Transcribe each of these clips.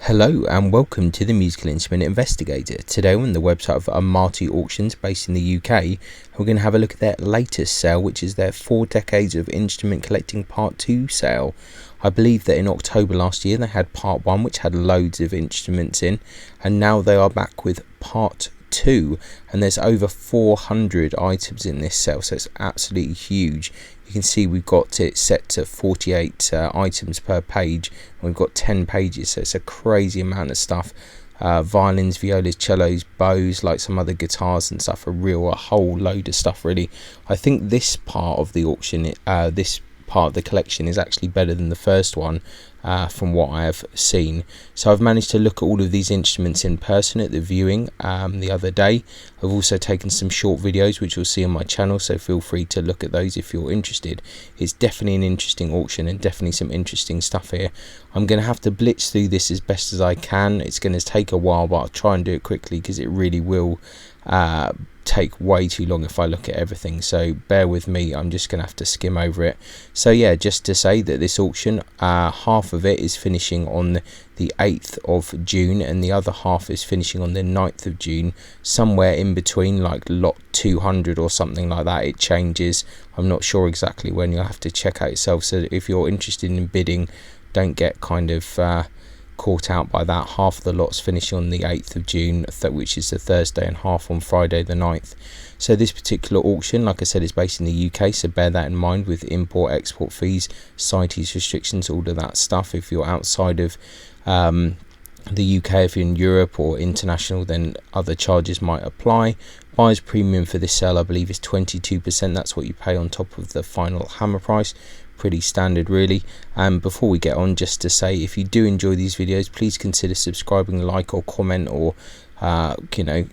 Hello and welcome to the Musical Instrument Investigator. Today we're on the website of Amati Auctions based in the UK. We're going to have a look at their latest sale, which is their 4 Decades of Instrument Collecting Part 2 sale. I believe that in October last year they had Part 1, which had loads of instruments in, and now they are back with Part 2, and there's over 400 items in this sale, so it's absolutely huge. You can see we've got it set to 48 items per page, and we've got 10 pages, so it's a crazy amount of stuff. Violins, violas, cellos, bows, like some other guitars and stuff, a whole load of stuff really. I think this part of the auction, this part of the collection is actually better than the first one, from what I have seen. So I've managed to look at all of these instruments in person at the viewing the other day. I've also taken some short videos which you'll see on my channel, so feel free to look at those if you're interested. It's definitely an interesting auction and definitely some interesting stuff here. I'm going to have to blitz through this as best as I can. It's going to take a while, but I'll try and do it quickly because it really will take way too long if I look at everything, so bear with me. I'm just gonna have to skim over it. So yeah, just to say that this auction, half of it is finishing on the 8th of June and the other half is finishing on the 9th of June, somewhere in between, like lot 200 or something like that. It changes, I'm not sure exactly when. You'll have to check out yourself. So if you're interested in bidding, don't get kind of caught out by that. Half of the lots finish on the 8th of June, which is the Thursday, and half on Friday the 9th. So this particular auction, like I said, is based in the UK, so bear that in mind with import export fees, CITES restrictions, all of that stuff. If you're outside of the UK, if you're in Europe or international, then other charges might apply. Buyer's premium for this sale, I believe, is 22%. That's what you pay on top of the final hammer price. Pretty standard really. And before we get on, just to say, if you do enjoy these videos, please consider subscribing, like or comment, or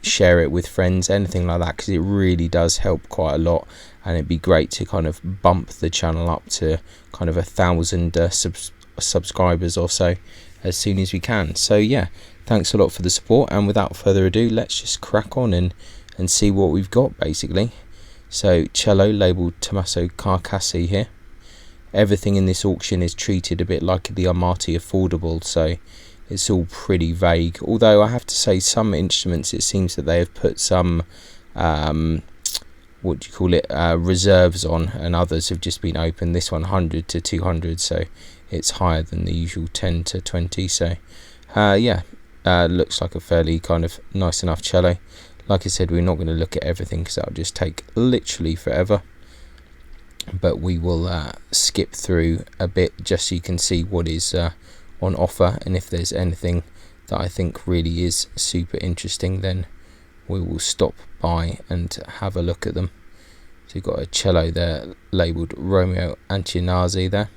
share it with friends, anything like that, because it really does help quite a lot, and it'd be great to kind of bump the channel up to kind of 1,000 subscribers or so as soon as we can. So yeah, thanks a lot for the support, and without further ado, let's just crack on and see what we've got basically. So cello labeled Tommaso Carcassi here. Everything in this auction is treated a bit like the Amati Affordable, so it's all pretty vague. Although I have to say, some instruments, it seems that they have put some reserves on, and others have just been open. This one 100 to 200, so it's higher than the usual 10 to 20. So looks like a fairly kind of nice enough cello. Like I said, we're not going to look at everything because that'll just take literally forever, but we will skip through a bit just so you can see what is on offer, and if there's anything that I think really is super interesting, then we will stop by and have a look at them. So you've got a cello there labelled Romeo Antinazzi there,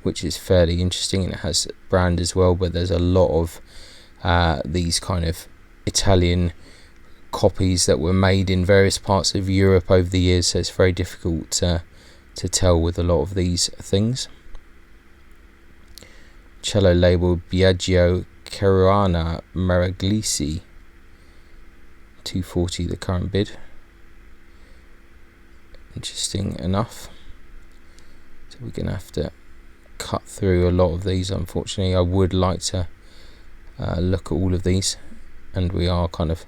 which is fairly interesting, and it has brand as well, but there's a lot of these kind of Italian copies that were made in various parts of Europe over the years, so it's very difficult to tell with a lot of these things. Cello labelled Biagio Caruana Maraglisi, 240 the current bid. Interesting enough. So we're going to have to cut through a lot of these, unfortunately. I would like to look at all of these, and we are kind of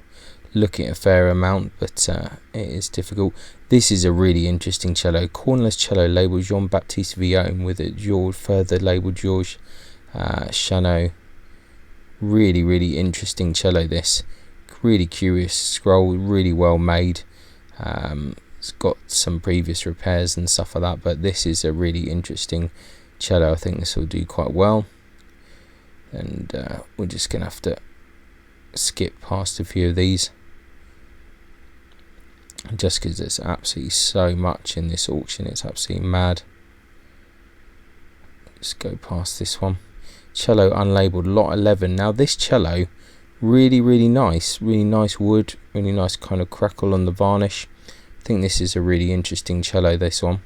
looking at a fair amount, but it is difficult. This is a really interesting cello, cornerless cello labelled Jean-Baptiste Villaume, with a further labelled Georges Chanot. Really interesting cello this. Really curious scroll, really well made. It's got some previous repairs and stuff like that, but this is a really interesting cello. I think this will do quite well, and we're just gonna have to skip past a few of these just because there's absolutely so much in this auction. It's absolutely mad. Let's go past this one. Cello unlabelled lot 11. Now this cello, really nice wood, really nice kind of crackle on the varnish. I think this is a really interesting cello, this one.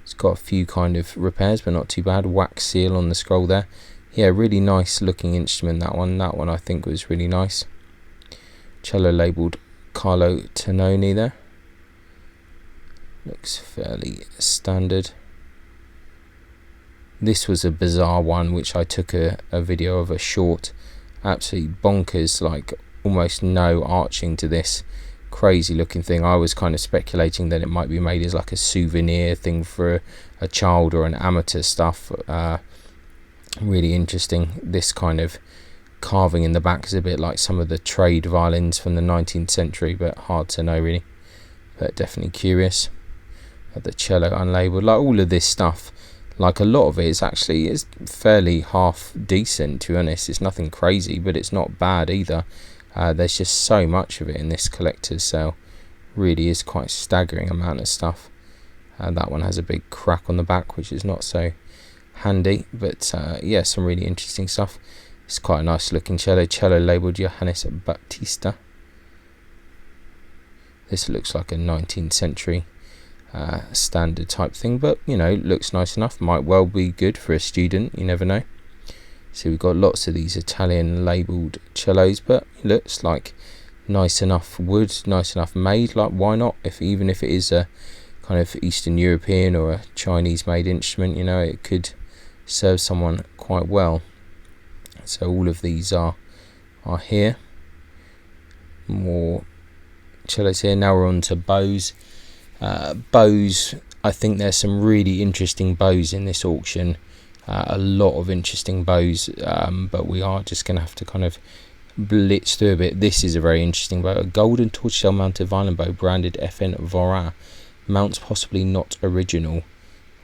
It's got a few kind of repairs, but not too bad. Wax seal on the scroll there. Yeah, really nice looking instrument, that one. That one I think was really nice. Cello labelled Carlo Tononi there. Looks fairly standard. This was a bizarre one which I took a video of, a short, absolutely bonkers, like almost no arching to this crazy looking thing. I was kind of speculating that it might be made as like a souvenir thing for a child or an amateur stuff. Really interesting. This kind of carving in the back is a bit like some of the trade violins from the 19th century, but hard to know really, but definitely curious. The cello unlabeled, like all of this stuff, like a lot of it is fairly half decent, to be honest. It's nothing crazy, but it's not bad either. There's just so much of it in this collector's sale. Really is quite a staggering amount of stuff. That one has a big crack on the back, which is not so handy, but yeah, some really interesting stuff. It's quite a nice looking cello labelled Johannes Baptista. This looks like a 19th century standard type thing, but you know, looks nice enough. Might well be good for a student, you never know. So we've got lots of these Italian labelled cellos, but it looks like nice enough wood, nice enough made. Like, why not? Even if it is a kind of Eastern European or a Chinese made instrument, you know, it could serve someone quite well. So all of these are here. More cellos here. Now we're on to bows. Bows, I think there's some really interesting bows in this auction. A lot of interesting bows, but we are just going to have to kind of blitz through a bit. This is a very interesting bow, a golden tortoiseshell mounted violin bow branded FN Vorin. Mounts possibly not original.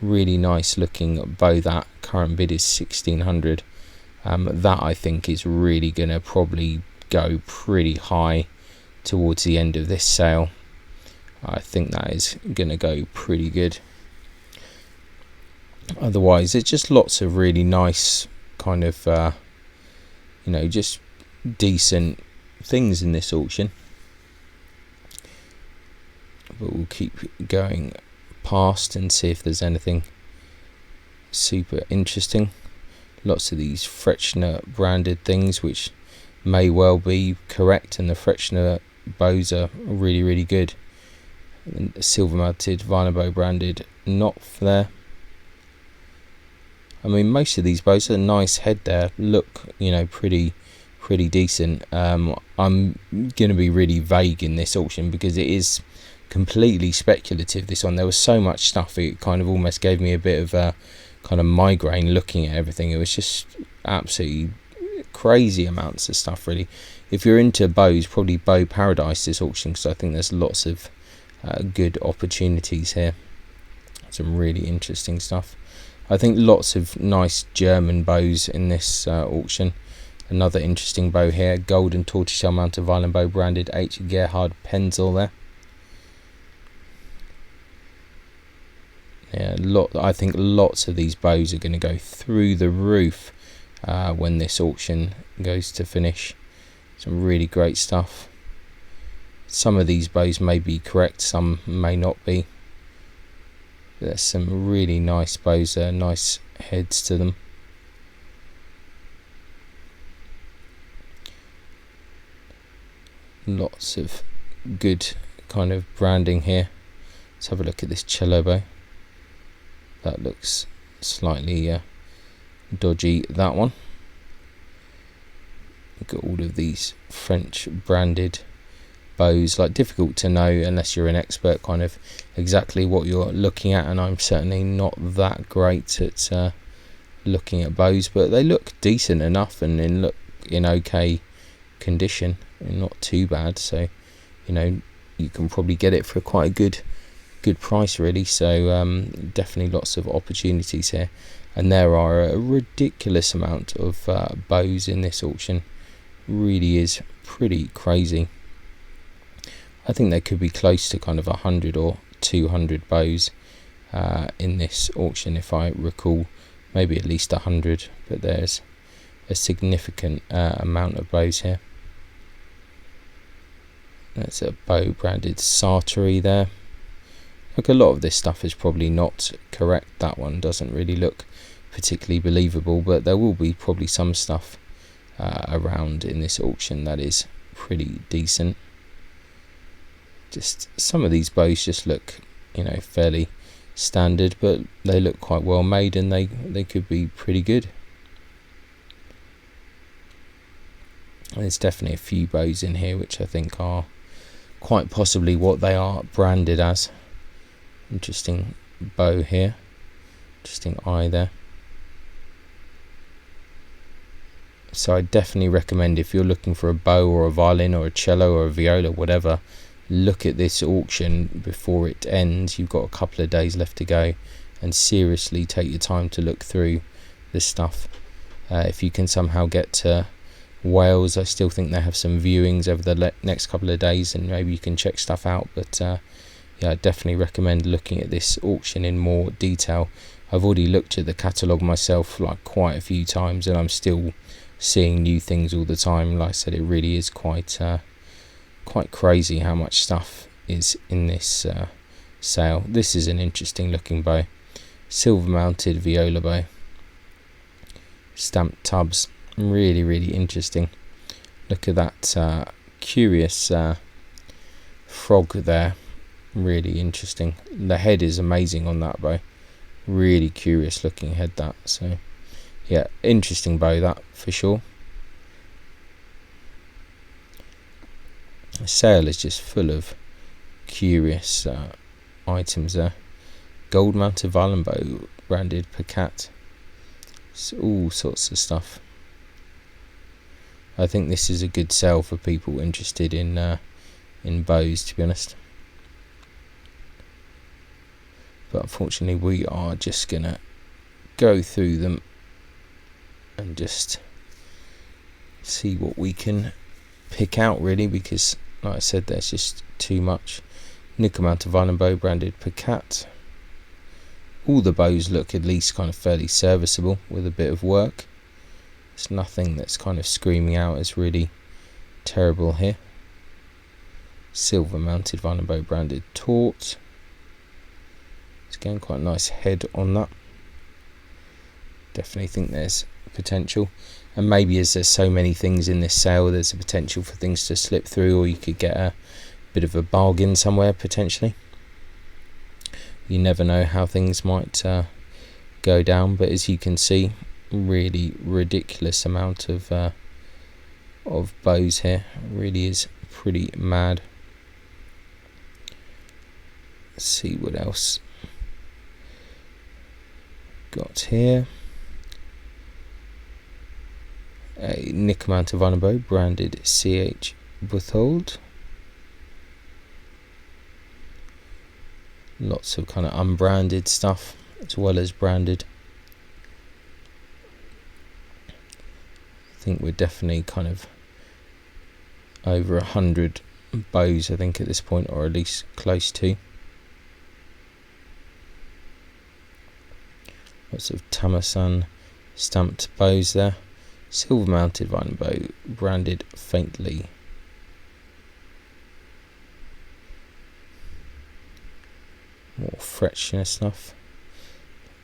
Really nice looking bow. That current bid is 1600. That I think is really going to probably go pretty high towards the end of this sale. I think that is going to go pretty good. Otherwise, it's just lots of really nice kind of, you know, just decent things in this auction. But we'll keep going past and see if there's anything super interesting. Lots of these Frechner branded things, which may well be correct, and the Frechner bows are really, really good. And silver mounted violin bow branded Knopf there. I mean, most of these bows are nice head there, look, you know, pretty decent. I'm gonna be really vague in this auction because it is completely speculative, this one. There was so much stuff, it kind of almost gave me a bit of a kind of migraine looking at everything. It was just absolutely crazy amounts of stuff, really. If you're into bows, probably Bow Paradise this auction, because I think there's lots of good opportunities here. Some really interesting stuff. I think lots of nice German bows in this auction. Another interesting bow here, golden tortoiseshell mounted violin bow branded H. Gerhard Penzel there. Yeah, I think lots of these bows are going to go through the roof when this auction goes to finish. Some really great stuff. Some of these bows may be correct, some may not be. There's some really nice bows there, nice heads to them. Lots of good kind of branding here. Let's have a look at this cello bow. That looks slightly dodgy, that one. We've got all of these French branded bows, like difficult to know unless you're an expert kind of exactly what you're looking at, and I'm certainly not that great at looking at bows, but they look decent enough and in okay condition and not too bad, so you know, you can probably get it for quite a good price, really. So definitely lots of opportunities here, and there are a ridiculous amount of bows in this auction. Really is pretty crazy. I think there could be close to kind of 100 or 200 bows in this auction, if I recall, maybe at least 100, but there's a significant amount of bows here. That's a bow branded Sartori there. Look, a lot of this stuff is probably not correct. That one doesn't really look particularly believable, but there will be probably some stuff around in this auction that is pretty decent. Just some of these bows just look, you know, fairly standard, but they look quite well made, and they could be pretty good. There's definitely a few bows in here which I think are quite possibly what they are branded as. Interesting bow here, interesting eye there. So I definitely recommend, if you're looking for a bow or a violin or a cello or a viola, whatever, look at this auction before it ends. You've got a couple of days left to go, and seriously take your time to look through this stuff. If you can somehow get to Wales, I still think they have some viewings over the next couple of days, and maybe you can check stuff out. But yeah, I definitely recommend looking at this auction in more detail. I've already looked at the catalogue myself like quite a few times, and I'm still seeing new things all the time. Like I said, it really is quite crazy how much stuff is in this sale. This is an interesting looking bow, silver mounted viola bow, stamped tubs, really interesting. Look at that curious frog there, really interesting. The head is amazing on that bow, really curious looking head that. So yeah, interesting bow that for sure. The sale is just full of curious items there. Gold mounted violin bow branded Pacat. It's all sorts of stuff. I think this is a good sale for people interested in bows, to be honest. But unfortunately we are just gonna go through them and just see what we can pick out, really, because like I said, there's just too much. Nickel mounted violin bow branded Pacat. All the bows look at least kind of fairly serviceable with a bit of work. There's nothing that's kind of screaming out as really terrible here. Silver mounted violin bow branded Taut. It's getting quite a nice head on that. Definitely think there's potential, and maybe as there's so many things in this sale, there's a potential for things to slip through, or you could get a bit of a bargain somewhere potentially. You never know how things might go down, but as you can see, really ridiculous amount of bows here. It really is pretty mad. Let's see what else got here. A nickel mounted violin bow branded CH Buthold. Lots of kind of unbranded stuff as well as branded. I think we're definitely kind of over 100 bows, I think, at this point, or at least close to. Lots of Tamasan stamped bows there. Silver mounted violin bow branded Faintly. More Fretschner stuff.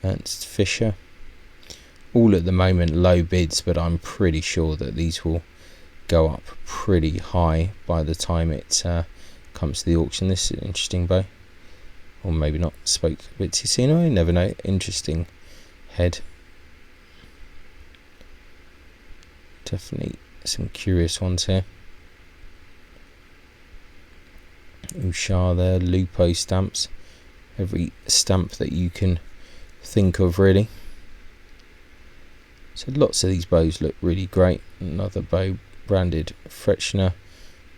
Ernst Fischer. All at the moment low bids, but I'm pretty sure that these will go up pretty high by the time it comes to the auction. This is an interesting bow, or maybe not. Spoke a bit too soon. I never know. Interesting head. Definitely some curious ones here. Ushar there, Lupo stamps. Every stamp that you can think of, really. So lots of these bows look really great. Another bow branded Fretschner.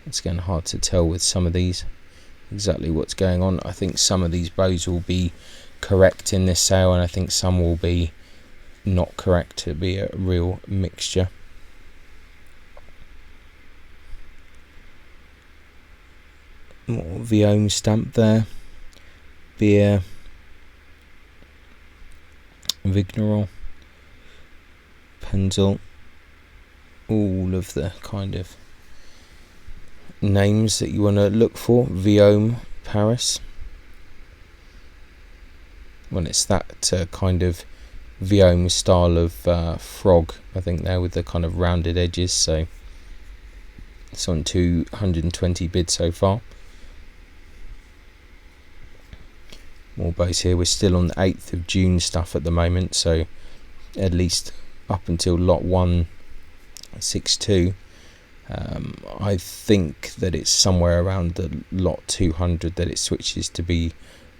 It's getting hard to tell with some of these exactly what's going on. I think some of these bows will be correct in this sale, and I think some will be not correct. It'll be a real mixture. More Viome stamp there. Beer. Vigneron. Penzel. All of the kind of names that you want to look for. Viome Paris. Well, it's that kind of Viome style of frog, I think, there with the kind of rounded edges. So it's on 220 bids so far. more bass here. We're still on the 8th of June stuff at the moment, so at least up until lot 162. I think that it's somewhere around the lot 200 that it switches to be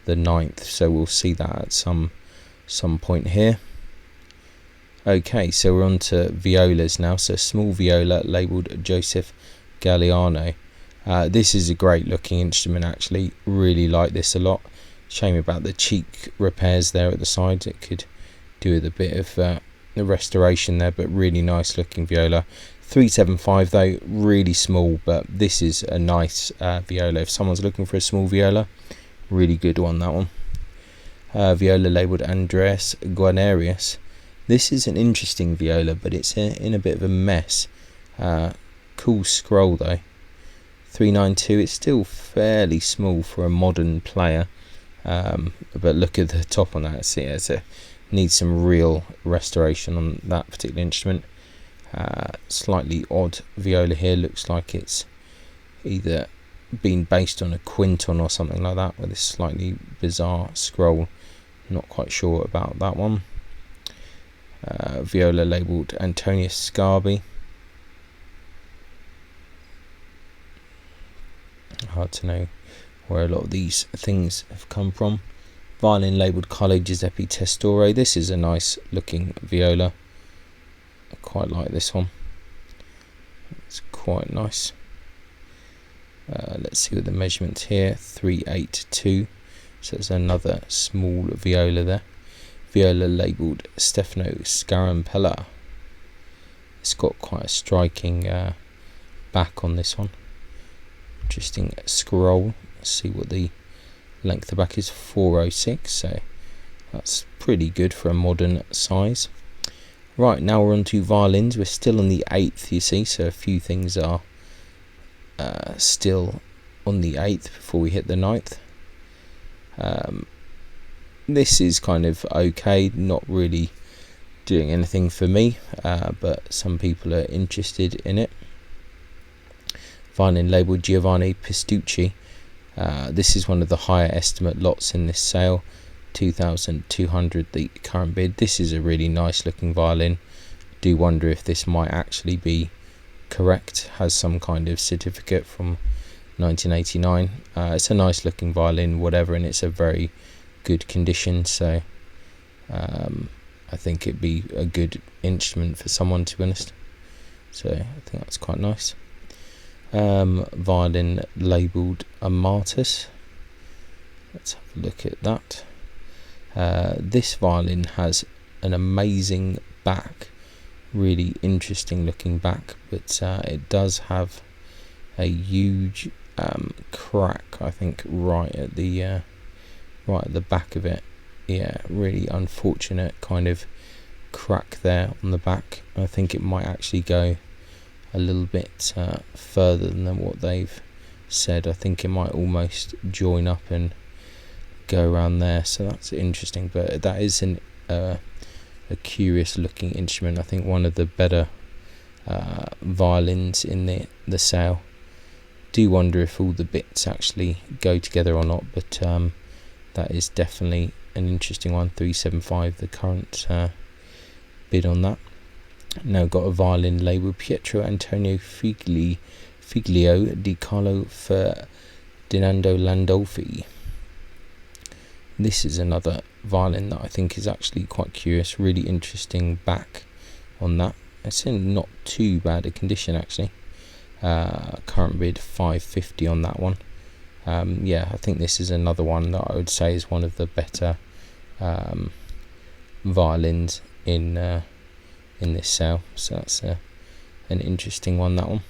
the 9th, so we'll see that at some point here. Okay, so we're on to violas now. So small viola labelled Joseph Galliano. This is a great looking instrument, actually. Really like this a lot. Shame about the cheek repairs there at the sides. It could do with a bit of the restoration there, but really nice looking viola. 375 though, really small, but this is a nice viola. If someone's looking for a small viola, really good one, that one. Viola labelled Andreas Guarnerius. This is an interesting viola, but it's in a bit of a mess. Cool scroll though. 392. It's still fairly small for a modern player, but look at the top on that. See, it needs some real restoration on that particular instrument. Slightly odd viola here. Looks like it's either been based on a quinton or something like that, with this slightly bizarre scroll. Not quite sure about that one. Viola labelled Antonius Scarbi. Hard to know where a lot of these things have come from. Violin labelled Carlo Giuseppe Testore. This is a nice looking viola. I quite like this one. It's quite nice. Let's see what the measurements here. 382. So there's another small viola there. Viola labelled Stefano Scarampella. It's got quite a striking back on this one. Interesting scroll. Let's see what the length of back is. 406, so that's pretty good for a modern size. Right, now we're on to violins. We're still on the 8th, you see, so a few things are still on the 8th before we hit the 9th. This is kind of okay, not really doing anything for me, but some people are interested in it. Violin labelled Giovanni Pistucci. This is one of the higher estimate lots in this sale. 2,200 the current bid. This is a really nice looking violin. Do wonder if this might actually be correct. Has some kind of certificate from 1989. It's a nice looking violin, whatever, and it's a very good condition, so I think it'd be a good instrument for someone, to be honest. So I think that's quite nice. Violin labelled Amatus. Let's have a look at that. This violin has an amazing back, really interesting looking back, but it does have a huge crack, I think, right at the back of it. Yeah, really unfortunate kind of crack there on the back. I think it might actually go a little bit further than what they've said. I think it might almost join up and go around there, so that's interesting. But that is a curious looking instrument. I think one of the better violins in the sale. Do wonder if all the bits actually go together or not, but that is definitely an interesting one. 375 the current bid on that. Now got a violin labelled Pietro Antonio Figlio di Carlo Ferdinando Landolfi. This is another violin that I think is actually quite curious. Really interesting back on that. It's in not too bad a condition, actually. Current bid 550 on that one. Yeah, I think this is another one that I would say is one of the better violins in this sale. So that's an interesting one, that one.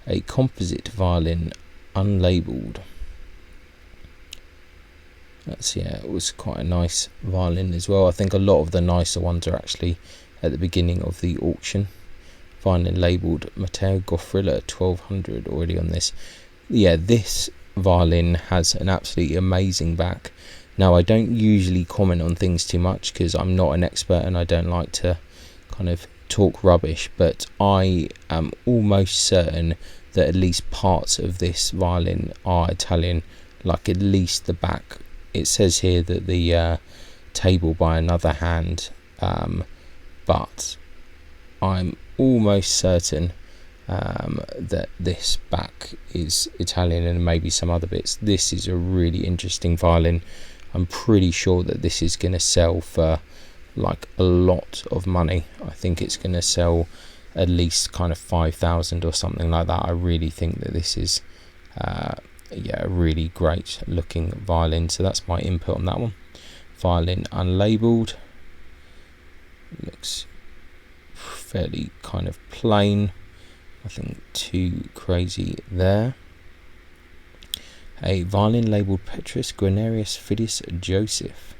A composite violin, unlabelled. It was quite a nice violin as well. I think a lot of the nicer ones are actually at the beginning of the auction. Violin labelled Matteo Goffrilla, 1200 already on this. Yeah, this violin has an absolutely amazing back. Now, I don't usually comment on things too much because I'm not an expert and I don't like to kind of talk rubbish, but I am almost certain that at least parts of this violin are Italian like at least the back. It says here that the table by another hand, but I'm almost certain that this back is Italian and maybe some other bits. This is a really interesting violin. I'm pretty sure that this is going to sell for like a lot of money. I think it's going to sell at least kind of 5,000 or something like that. I really think that this is a really great looking violin. So that's my input on that one. Violin unlabeled, looks fairly kind of plain, nothing too crazy there. A violin labelled Petrus Guarnerius Fidius Joseph.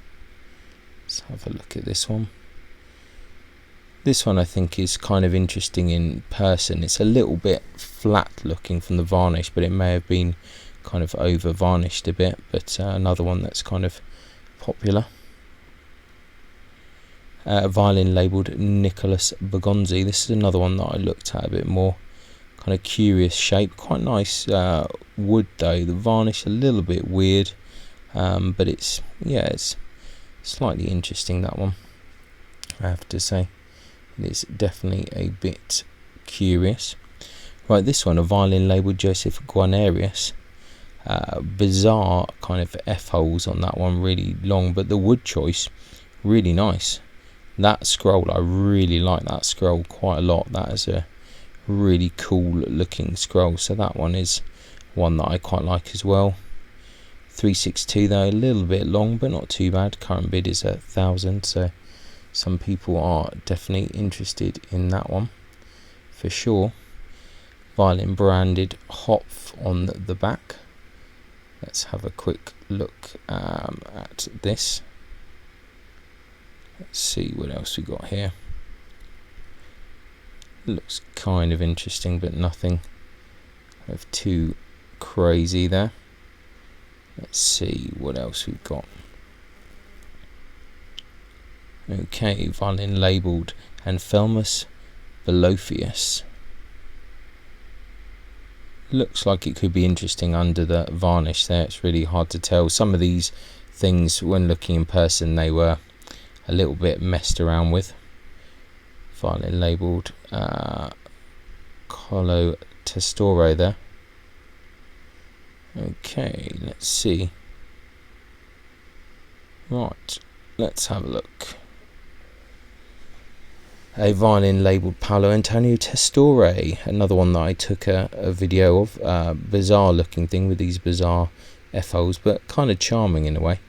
Let's have a look at this one. This one I think is kind of interesting in person. It's a little bit flat looking from the varnish, but it may have been kind of over varnished a bit. But another one that's kind of popular. Violin labelled Nicholas Bergonzi. This is another one that I looked at a bit more. Kind of curious shape, quite nice wood though. The varnish a little bit weird, but it's slightly interesting, that one, I have to say. It is definitely a bit curious. Right, this one, a violin labelled Joseph Guarnerius. Bizarre kind of F-holes on that one, really long, but the wood choice, really nice. That scroll, I really like that scroll quite a lot. That is a really cool looking scroll, so that one is one that I quite like as well. 362 though, a little bit long, but not too bad. Current bid is 1,000, so some people are definitely interested in that one for sure. Violin branded Hopf on the back. Let's have a quick look at this. Let's see what else we got here. Looks kind of interesting, but nothing of too crazy there. Let's see what else we've got. Okay, violin labelled Anselmus Belofius. Looks like it could be interesting under the varnish there. It's really hard to tell. Some of these things, when looking in person, they were a little bit messed around with. Violin labelled Colo Testoro there. Okay, let's see. Right, let's have a look. A violin labelled Paolo Antonio Testore, another one that I took a video of. Bizarre looking thing with these bizarre F-holes, but kind of charming in a way.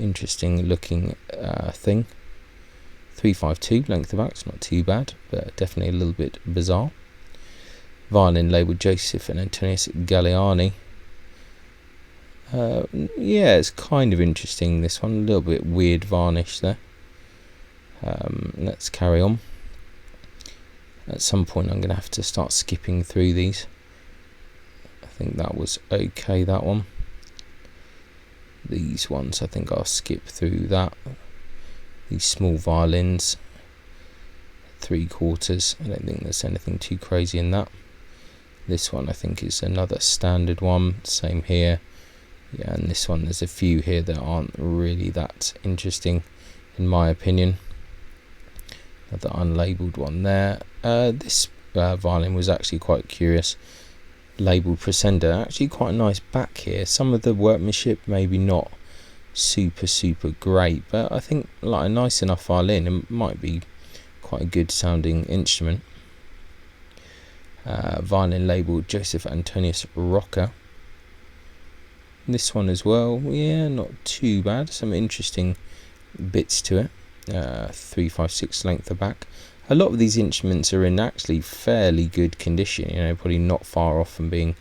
Interesting looking thing. 352 length of back, it's not too bad, but definitely a little bit bizarre. Violin labelled Joseph and Antonius Galliani. Yeah, it's kind of interesting, this one. A little bit weird varnish there. Let's carry on. At some point I'm going to have to start skipping through these. I think that was okay, that one. These ones, I think I'll skip through that. These small violins, 3/4. I don't think there's anything too crazy in that. This one I think is another standard one, same here. Yeah, and this one, there's a few here that aren't really that interesting in my opinion. Another unlabelled one there. This violin was actually quite curious. Labelled Presender, actually quite a nice back here. Some of the workmanship maybe not super great, but I think like a nice enough violin. It might be quite a good sounding instrument. Violin labelled Joseph Antonius Rocca. This one as well, yeah, not too bad. Some interesting bits to it. 356 length of back. A lot of these instruments are in actually fairly good condition, you know, probably not far off from being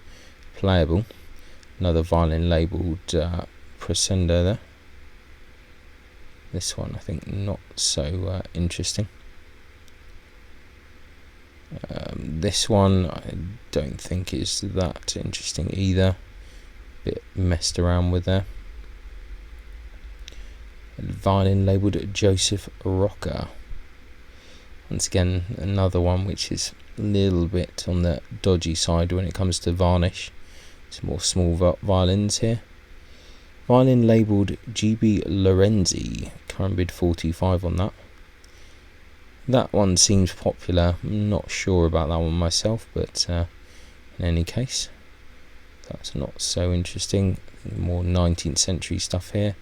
playable. Another violin labelled Presender there. This one I think not so interesting. This one I don't think is that interesting either. Bit messed around with there. Violin labelled Joseph Rocca. Once again, another one which is a little bit on the dodgy side when it comes to varnish. Some more small violins here. Violin labelled GB Lorenzi, current bid 425 on that. That one seems popular. I'm not sure about that one myself, but in any case, that's not so interesting. More 19th century stuff here.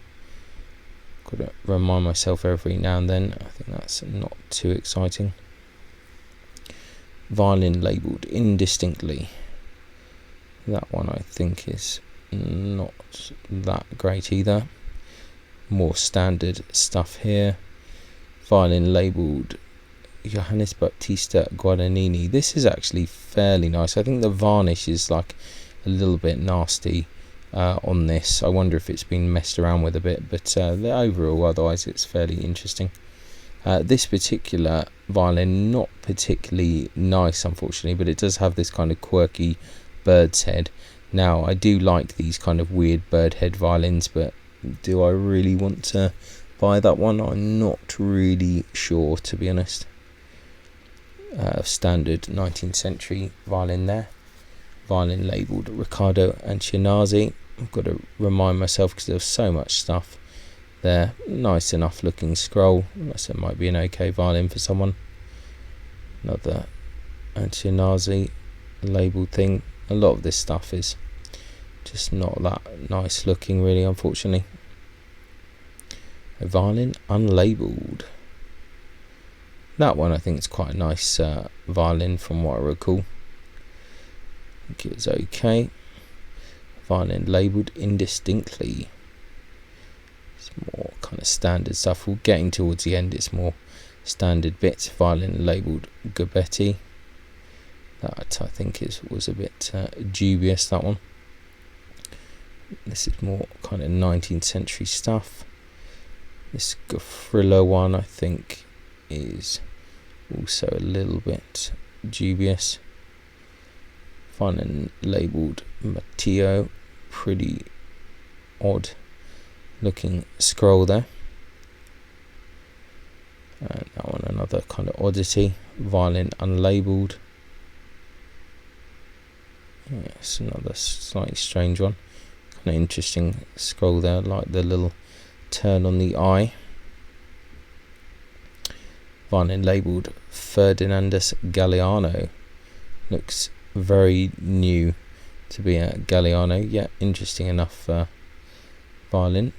Got to remind myself every now and then. I think that's not too exciting. Violin labelled indistinctly. That one I think is not that great either. More standard stuff here. Violin labelled Johannes Battista Guadagnini. This is actually fairly nice. I think the varnish is like a little bit nasty on this. I wonder if it's been messed around with a bit, but the overall, otherwise, it's fairly interesting. This particular violin, not particularly nice, unfortunately, but it does have this kind of quirky bird's head. Now, I do like these kind of weird bird head violins, but do I really want to buy that one? I'm not really sure, to be honest. Standard 19th century violin there. Violin labelled Riccardo Ancionazzi. I've got to remind myself because there's so much stuff there. Nice enough looking scroll. So it might be an okay violin for someone. Another Ancionazzi labelled thing. A lot of this stuff is just not that nice looking, really, unfortunately. A violin unlabelled. That one I think is quite a nice violin from what I recall. I think it was okay. Violin labelled indistinctly. It's more kind of standard stuff. We're getting towards the end, it's more standard bits. Violin labelled Gabetti. That I think was a bit dubious, that one. This is more kind of 19th century stuff. This Gaffrilla one I think is also a little bit dubious. Violin labelled Matteo. Pretty odd looking scroll there. And that one another kind of oddity. Violin unlabelled. Yes, another slightly strange one. Kind of interesting scroll there, like the little turn on the eye. Violin labelled Ferdinandus Galliano. Looks very new to be a Galliano. Yeah, interesting enough violin.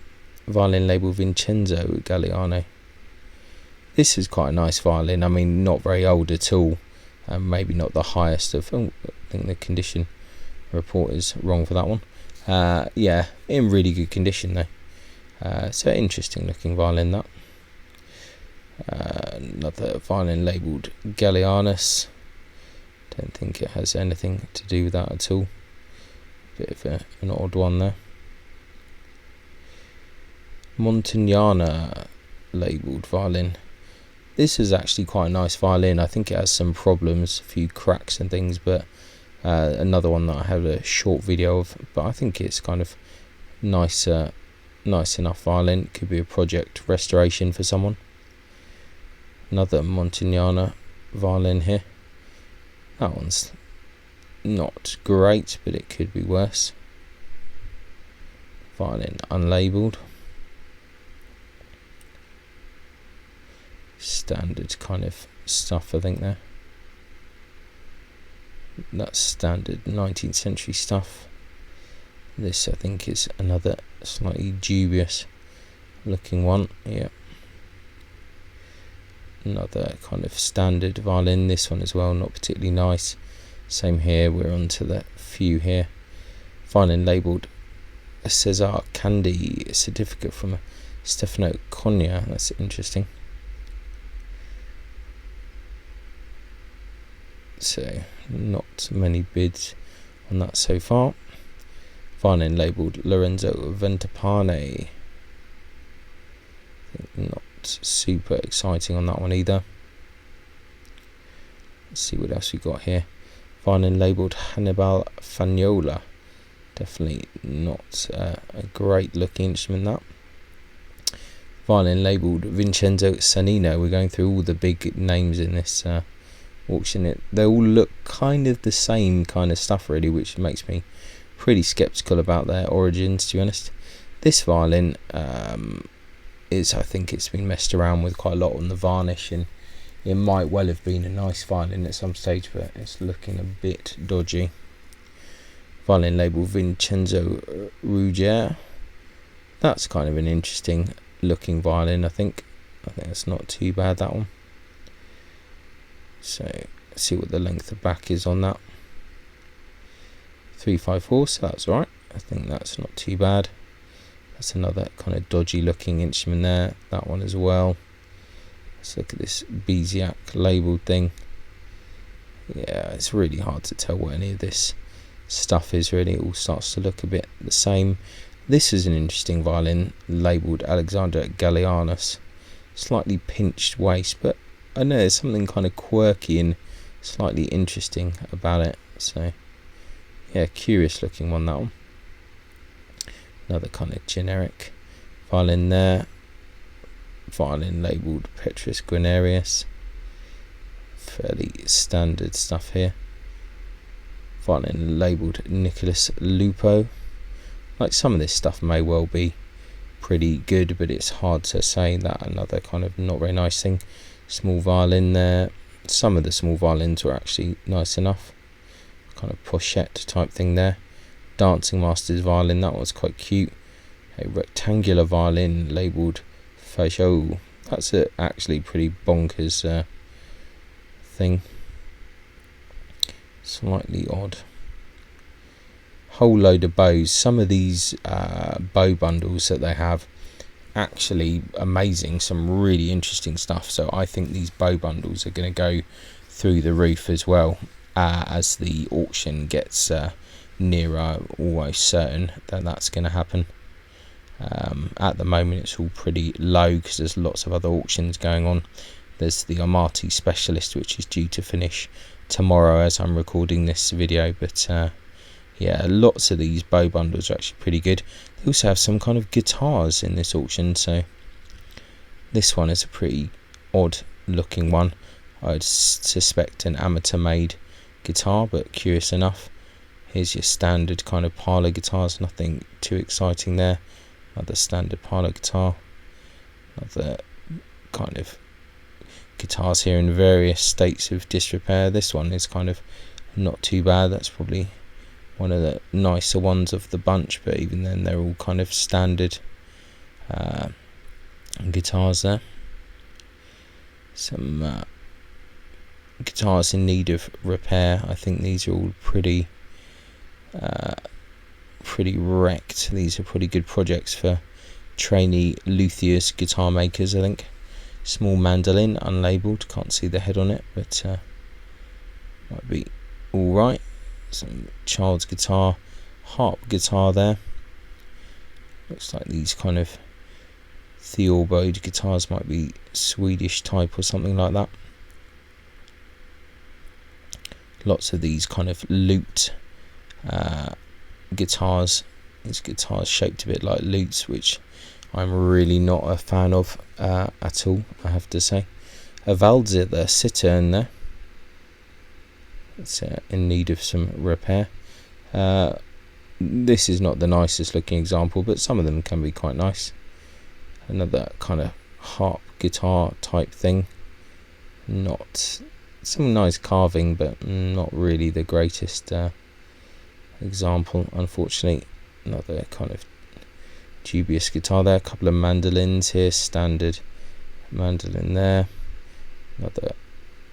Violin labelled Vincenzo Galliano. This is quite a nice violin. I mean, not very old at all. Maybe not the highest of... I think the condition report is wrong for that one. Yeah, in really good condition though. So interesting looking violin, that. Another violin labelled Gallianus. Don't think it has anything to do with that at all. Bit of an odd one there. Montagnana labelled violin. This is actually quite a nice violin. I think it has some problems, a few cracks and things, but another one that I have a short video of. But I think it's kind of nice enough violin. Could be a project restoration for someone. Another Montagnana violin here. That one's not great, but it could be worse. Violin unlabelled. Standard kind of stuff, I think there. That's standard 19th century stuff. This I think is another slightly dubious looking one. Yeah. Another kind of standard violin. This one as well, not particularly nice. Same here, we're on to the few here. Violin labelled Cesar Candy, a certificate from Stefano Cogna. That's interesting. So, not many bids on that so far. Violin labelled Lorenzo Ventapane. Not super exciting on that one either. Let's see what else we got here. Violin labelled Hannibal Fagnola. Definitely not a great looking instrument, that. Violin labelled Vincenzo Sanino. We're going through all the big names in this auction. They all look kind of the same kind of stuff really, which makes me pretty skeptical about their origins, to be honest. This violin I think it's been messed around with quite a lot on the varnish, and it might well have been a nice violin at some stage, but it's looking a bit dodgy. Violin label Vincenzo Ruggiero. That's kind of an interesting looking violin. I think that's not too bad, that one. So let's see what the length of back is on that. 354, so that's alright. I think that's not too bad. That's another kind of dodgy looking instrument there. That one as well. Let's look at this Beziak labelled thing. Yeah, it's really hard to tell what any of this stuff is really. It all starts to look a bit the same. This is an interesting violin labelled Alexander Gallianus. Slightly pinched waist, but I know there's something kind of quirky and slightly interesting about it. So yeah, curious looking one, that one. Another kind of generic violin there. Violin labelled Petrus Guarnerius. Fairly standard stuff here. Violin labelled Nicholas Lupo. Like, some of this stuff may well be pretty good, but it's hard to say. That another kind of not very nice thing. Small violin there. Some of the small violins were actually nice enough. Kind of pochette type thing there. Dancing Masters violin, that was quite cute. A rectangular violin labelled Fajot. That's actually pretty bonkers thing. Slightly odd. Whole load of bows. Some of these bow bundles that they have, actually amazing. Some really interesting stuff. So I think these bow bundles are going to go through the roof as well, as the auction gets nearer, almost certain that that's going to happen. At the moment it's all pretty low because there's lots of other auctions going on. There's the Amati Specialist, which is due to finish tomorrow as I'm recording this video, but yeah, lots of these bow bundles are actually pretty good. They also have some kind of guitars in this auction, so this one is a pretty odd looking one. I'd suspect an amateur made guitar, but curious enough. Here's your standard kind of parlour guitars, nothing too exciting there. Another standard parlour guitar. Another kind of guitars here in various states of disrepair. This one is kind of not too bad. That's probably one of the nicer ones of the bunch, but even then they're all kind of standard guitars there. Some guitars in need of repair. I think these are all pretty wrecked. These are pretty good projects for trainee luthiers, guitar makers, I think. Small mandolin, unlabelled, can't see the head on it, but might be alright. Some child's guitar, harp guitar there. Looks like these kind of theorbode guitars might be Swedish type or something like that. Lots of these kind of lute guitars. These guitars shaped a bit like lutes, which I'm really not a fan of at all, I have to say. A Walzer, the Cittern there. It's in need of some repair. This is not the nicest looking example, but some of them can be quite nice. Another kind of harp guitar type thing. Not some nice carving, but not really the greatest example, unfortunately. Another kind of dubious guitar there. A couple of mandolins here, standard mandolin there. Another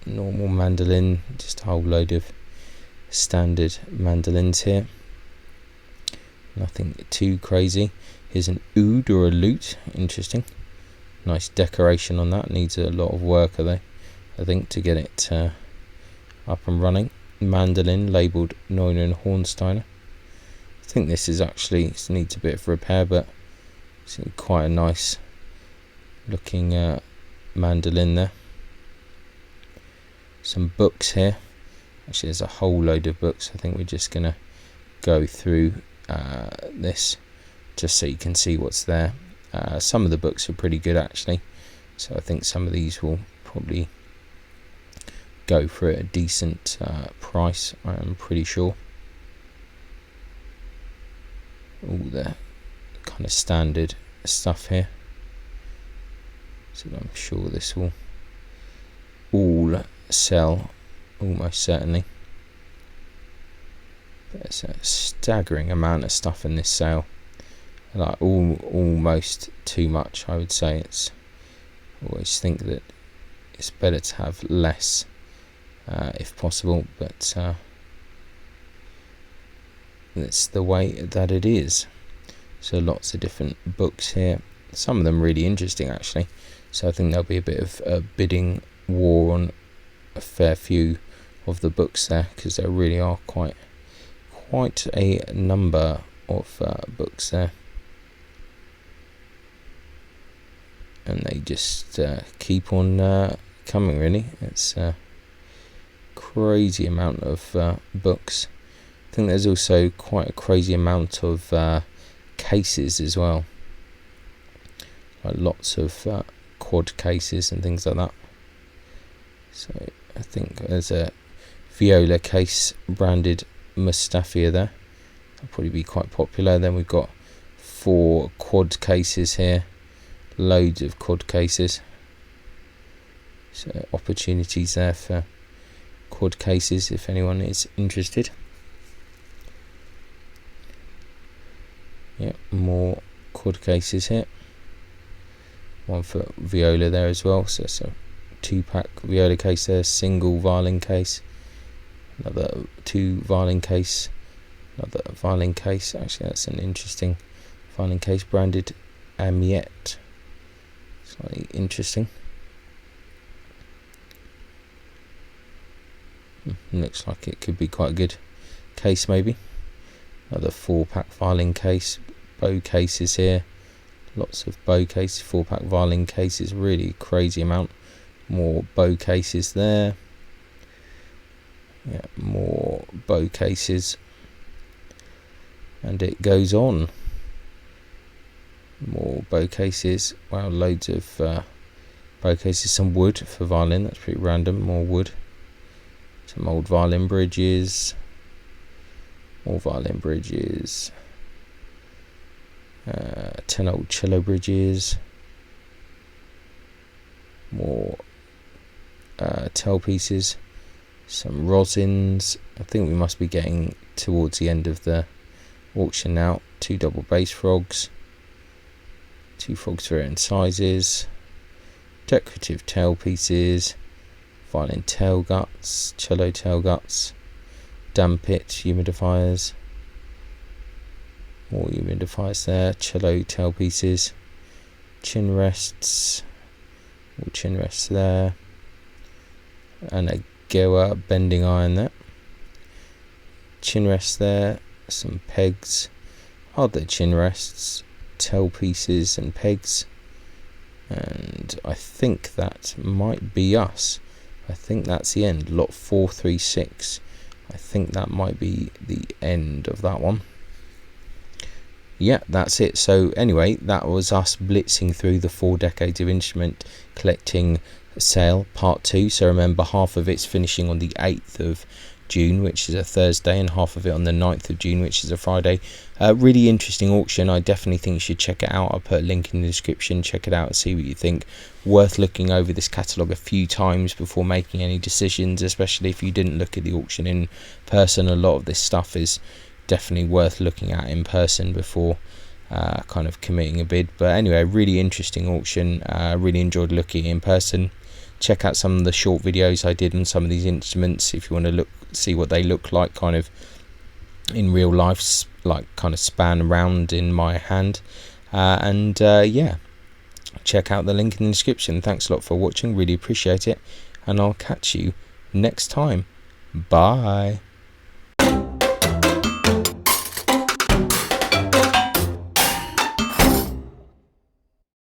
normal mandolin, just a whole load of standard mandolins here. Nothing too crazy. Here's an oud or a lute, interesting. Nice decoration on that. Needs a lot of work, I think, to get it up and running. Mandolin labelled Neuner and Hornsteiner. I think this is actually, it needs a bit of repair, but it's quite a nice looking mandolin there. Some books here. Actually, there's a whole load of books. I think we're just going to go through this just so you can see what's there. Some of the books are pretty good actually, so I think some of these will probably go for a decent price, I'm pretty sure. All the kind of standard stuff here, so I'm sure this will all sell almost certainly. There's a staggering amount of stuff in this sale, like almost too much, I would say. It's always think that it's better to have less if possible, but it's the way that it is. So lots of different books here, some of them really interesting actually, so I think there'll be a bit of a bidding war on a fair few of the books there, because there really are quite a number of books there, and they just keep on coming really. It's a crazy amount of books. I think there's also quite a crazy amount of cases as well, like lots of quad cases and things like that. So I think there's a viola case branded Mustafia there, that'll probably be quite popular. Then we've got 4 quad cases here, loads of quad cases, so opportunities there for quad cases if anyone is interested. Yeah, more quad cases here, one for viola there as well, so it's a 2-pack viola case there, single violin case, another 2 violin case, another violin case. Actually that's an interesting violin case branded Amiette, slightly interesting. Looks like it could be quite a good case maybe. Another 4-pack violin case, bow cases here, lots of bow cases, 4-pack violin cases, really crazy amount. More bow cases there, yeah, more bow cases, and it goes on. More bow cases, wow, loads of bow cases. Some wood for violin, that's pretty random. More wood, some old violin bridges, more violin bridges, 10 old cello bridges, more tail pieces, some rosins. I think we must be getting towards the end of the auction now. 2 double bass frogs, 2 frogs varying sizes, decorative tail pieces, violin tail guts, cello tail guts, dampit humidifiers, more humidifiers there, cello tail pieces, chin rests, more chin rests there, and a Gewa bending iron there, chin rests there, some pegs, other chin rests, tail pieces and pegs, and I think that might be us. I think that's the end, lot 436. I think that might be the end of that one. Yeah, that's it. So anyway, that was us blitzing through the 4 decades of instrument collecting sale part 2. So remember, half of it's finishing on the 8th of June, which is a Thursday, and half of it on the 9th of June, which is a Friday. Really interesting auction. I definitely think you should check it out. I'll put a link in the description. Check it out and see what you think. Worth looking over this catalogue a few times before making any decisions, especially if you didn't look at the auction in person. A lot of this stuff is definitely worth looking at in person before kind of committing a bid. But anyway, really interesting auction. Really enjoyed looking in person. Check out some of the short videos I did on some of these instruments if you want to see what they look like kind of in real life, like kind of span around in my hand. Yeah, check out the link in the description. Thanks a lot for watching, really appreciate it, and I'll catch you next time. Bye.